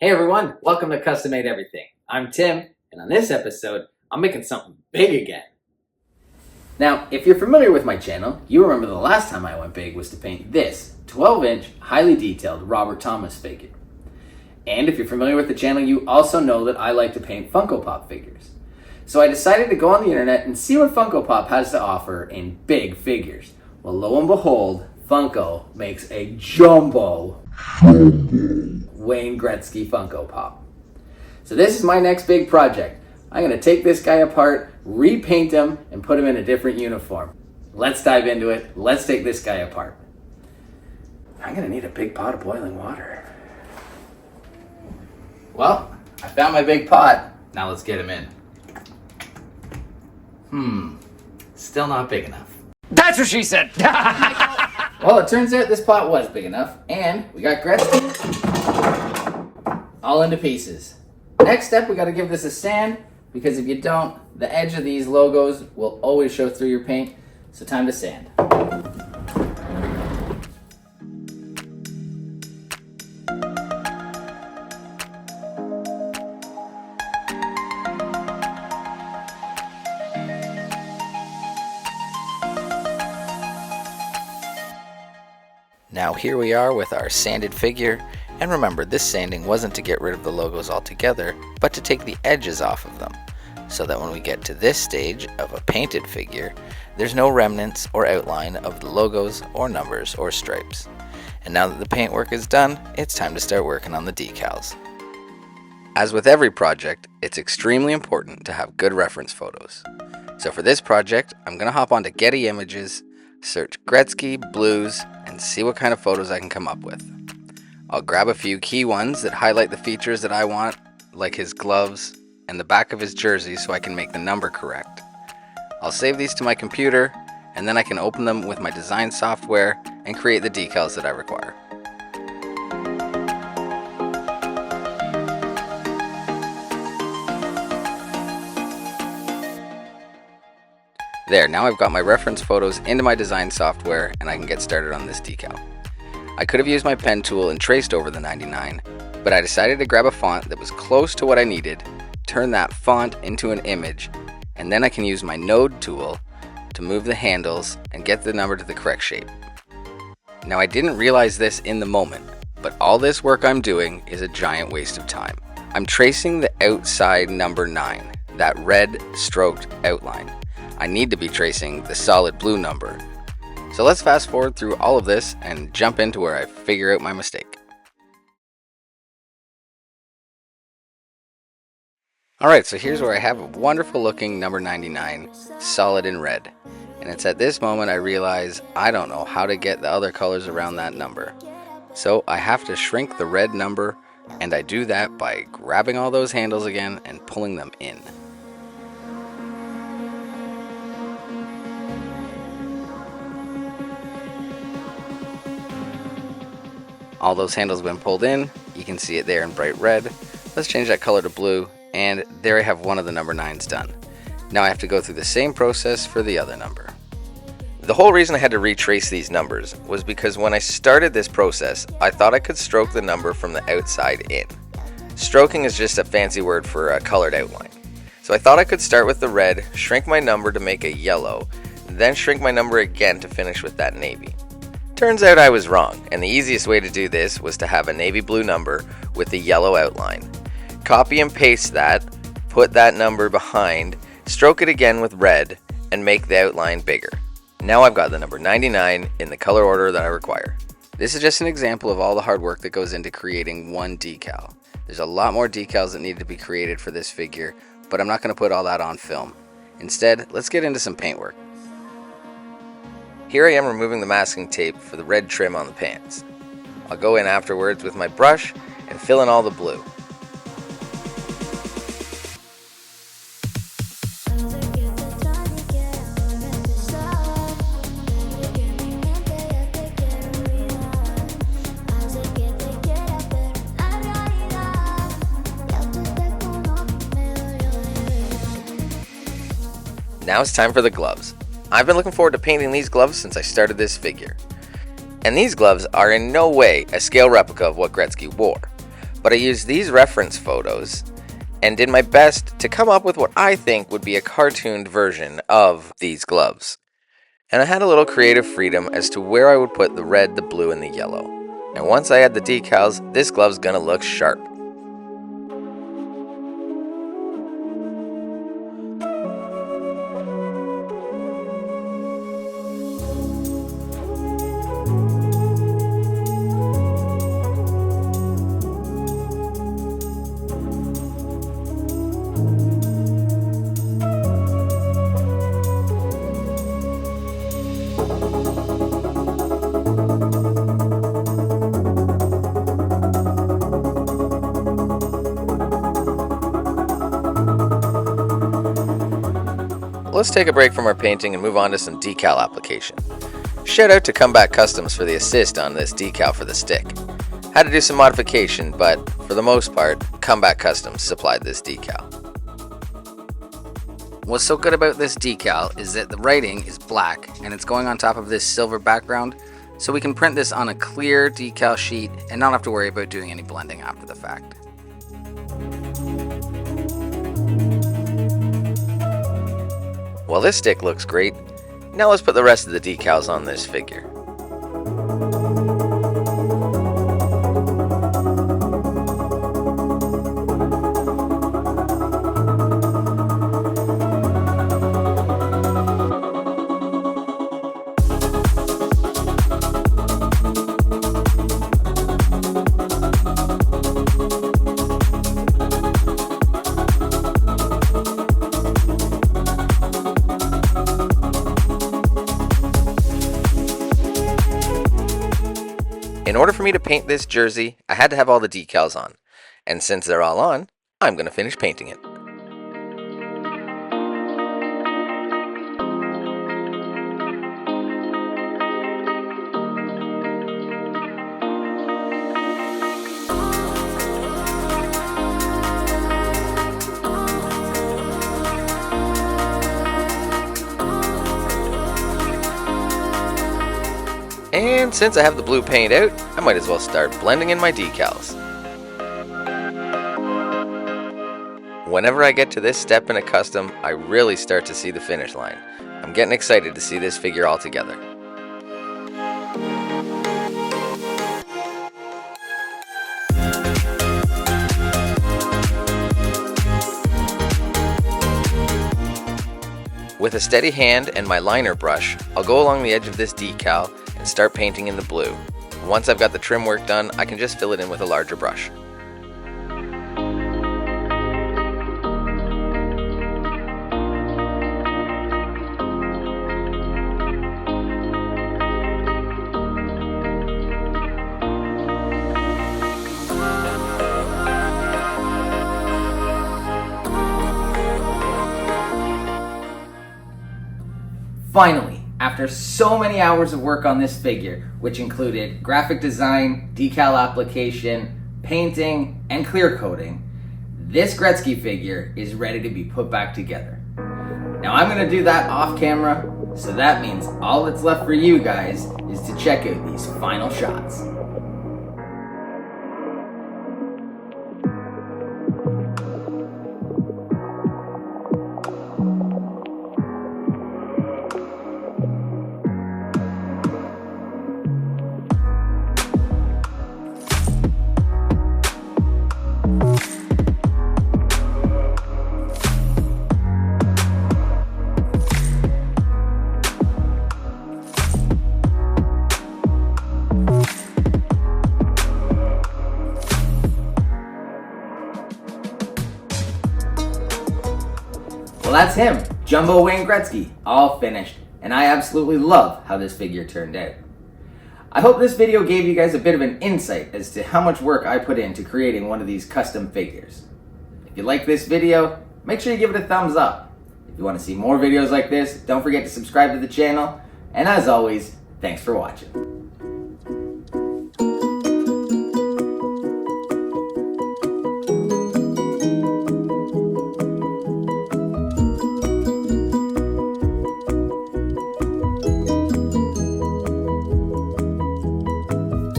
Hey everyone, welcome to Custom Made Everything. I'm Tim, and on this episode, I'm making something big again. Now, if you're familiar with my channel, you remember the last time I went big was to paint this 12-inch, highly detailed Robert Thomas figure. And if you're familiar with the channel, you also know that I like to paint Funko Pop figures. So I decided to go on the internet and see what Funko Pop has to offer in big figures. Well, lo and behold, Funko makes a jumbo Wayne Gretzky Funko Pop. So this is my next big project. I'm going to take this guy apart, repaint him, and put him in a different uniform. Let's dive into it. Let's take this guy apart. I'm going to need a big pot of boiling water. Well, I found my big pot. Now let's get him in. Still not big enough. That's what she said. Well, it turns out this pot was big enough, and we got Gretzky all into pieces. Next step, we got to give this a sand, because if you don't, the edge of these logos will always show through your paint, so time to sand. Now here we are with our sanded figure, and remember, this sanding wasn't to get rid of the logos altogether, but to take the edges off of them, so that when we get to this stage of a painted figure, there's no remnants or outline of the logos or numbers or stripes. And now that the paint work is done, it's time to start working on the decals. As with every project, it's extremely important to have good reference photos. So for this project, I'm going to hop onto Getty Images, search Gretzky, Blues, and see what kind of photos I can come up with. I'll grab a few key ones that highlight the features that I want, like his gloves and the back of his jersey, so I can make the number correct. I'll save these to my computer, and then I can open them with my design software and create the decals that I require. There, now I've got my reference photos into my design software, and I can get started on this decal. I could have used my pen tool and traced over the 99, but I decided to grab a font that was close to what I needed, turn that font into an image, and then I can use my node tool to move the handles and get the number to the correct shape. Now, I didn't realize this in the moment, but all this work I'm doing is a giant waste of time. I'm tracing the outside number 9, that red stroked outline. I need to be tracing the solid blue number. So let's fast forward through all of this and jump into where I figure out my mistake. Alright, so here's where I have a wonderful looking number 99, solid in red. And it's at this moment I realize I don't know how to get the other colors around that number. So I have to shrink the red number, and I do that by grabbing all those handles again and pulling them in. All those handles have been pulled in, you can see it there in bright red. Let's change that color to blue, and there I have one of the number 9s done. Now I have to go through the same process for the other number. The whole reason I had to retrace these numbers was because when I started this process, I thought I could stroke the number from the outside in. Stroking is just a fancy word for a colored outline. So I thought I could start with the red, shrink my number to make a yellow, then shrink my number again to finish with that navy. Turns out I was wrong, and the easiest way to do this was to have a navy blue number with the yellow outline. Copy and paste that, put that number behind, stroke it again with red, and make the outline bigger. Now I've got the number 99 in the color order that I require. This is just an example of all the hard work that goes into creating one decal. There's a lot more decals that need to be created for this figure, but I'm not going to put all that on film. Instead, let's get into some paintwork. Here I am removing the masking tape for the red trim on the pants. I'll go in afterwards with my brush and fill in all the blue. Now it's time for the gloves. I've been looking forward to painting these gloves since I started this figure. And these gloves are in no way a scale replica of what Gretzky wore. but I used these reference photos and did my best to come up with what I think would be a cartooned version of these gloves. And I had a little creative freedom as to where I would put the red, the blue, and the yellow. And once I add the decals, this glove's gonna look sharp. Let's take a break from our painting and move on to some decal application. Shout out to Comeback Customs for the assist on this decal for the stick. Had to do some modification, but for the most part, Comeback Customs supplied this decal. What's so good about this decal is that the writing is black and it's going on top of this silver background, so we can print this on a clear decal sheet and not have to worry about doing any blending after the fact. Well, this stick looks great. Now let's put the rest of the decals on this figure. In order for me to paint this jersey, I had to have all the decals on. And since they're all on, I'm going to finish painting it. And since I have the blue paint out, I might as well start blending in my decals. Whenever I get to this step in a custom, I really start to see the finish line. I'm getting excited to see this figure all together. With a steady hand and my liner brush, I'll go along the edge of this decal and start painting in the blue. Once I've got the trim work done, I can just fill it in with a larger brush. Finally, after so many hours of work on this figure, which included graphic design, decal application, painting, and clear coating, this Gretzky figure is ready to be put back together. Now I'm going to do that off camera, so that means all that's left for you guys is to check out these final shots. Well, that's him, Jumbo Wayne Gretzky, all finished, and I absolutely love how this figure turned out. I hope this video gave you guys a bit of an insight as to how much work I put into creating one of these custom figures. If you like this video, make sure you give it a thumbs up. If you want to see more videos like this, don't forget to subscribe to the channel, and as always, thanks for watching.